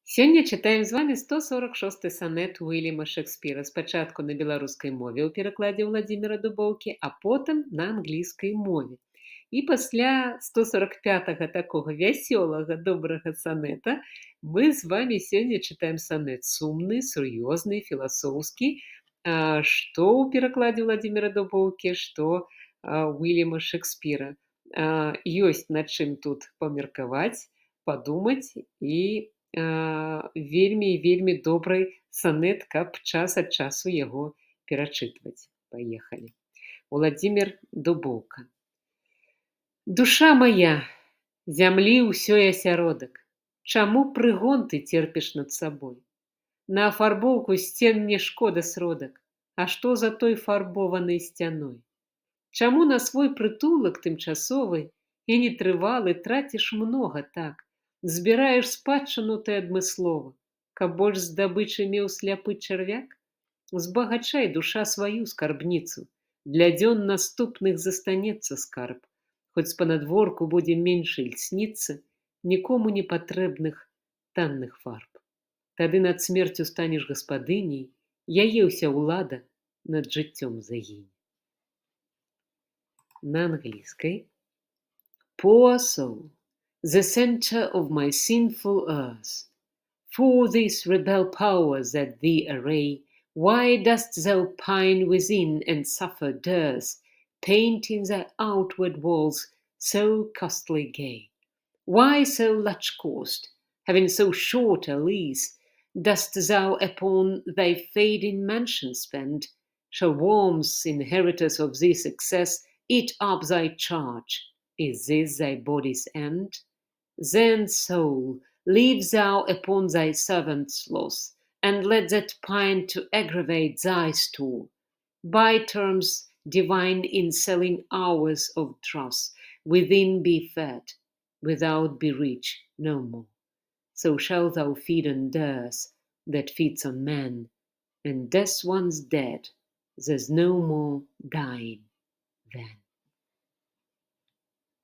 Сёння чытаем з вамі 146 сонет Уільяма Шекспіра. Спачатку на беларускай мове ў перакладзе Владзіміра Дубоўкі, а потым на англійскай мове. І пасля 145 такога вясёлага, добрага сонета мы з вамі сёння чытаем сонет сумны, сур'ёзны, філасофскі, што ў перакладзе Владзіміра Дубоўкі, што Уільяма Шекспіра. Ёсць над чым тут памеркаваць, падумаць і вельмі і вельмі добры сонет, каб час ад часу яго перачытваць. Паехалі. Уладзімір Дубоўка. Душа мая, зямлі ўсёй асяродак, чаму прыгон ты церпіш над сабой? На афарбоўку сцен мне шкода сродак, а што за той фарбованай сцяной? Чаму на свой прытулак тымчасовы і нетрывалы траціш многа так, збіраеш спадчыну ты адмыслова, каб больш здабычы меў сляпы чарвяк? Збагачай, душа, сваю скарбніцу, для дзён наступных застанецца скарб, хоць з-панадворку будзе менш ільсніцца нікому не патрэбных танных фарб. Тады над смерцю станеш гаспадыняй, яе ўся ўлада над жыццём загіне. На англійскай. Poor soul, the center of my sinful earth, for these rebel powers that thee array, why dost thou pine within and suffer dearth, painting thy outward walls so costly gay? Why so large cost, having so short a lease, dost thou upon thy fading mansion spend? Shall worms, inheritors of this excess, eat up thy charge? Is this thy body's end? Then, soul, live thou upon thy servant's loss, and let that pine to aggravate thy store. By terms divine in selling hours of dross, within be fed, without be rich no more. So shalt thou feed on death that feeds on man, and death once dead, there's no more dying then.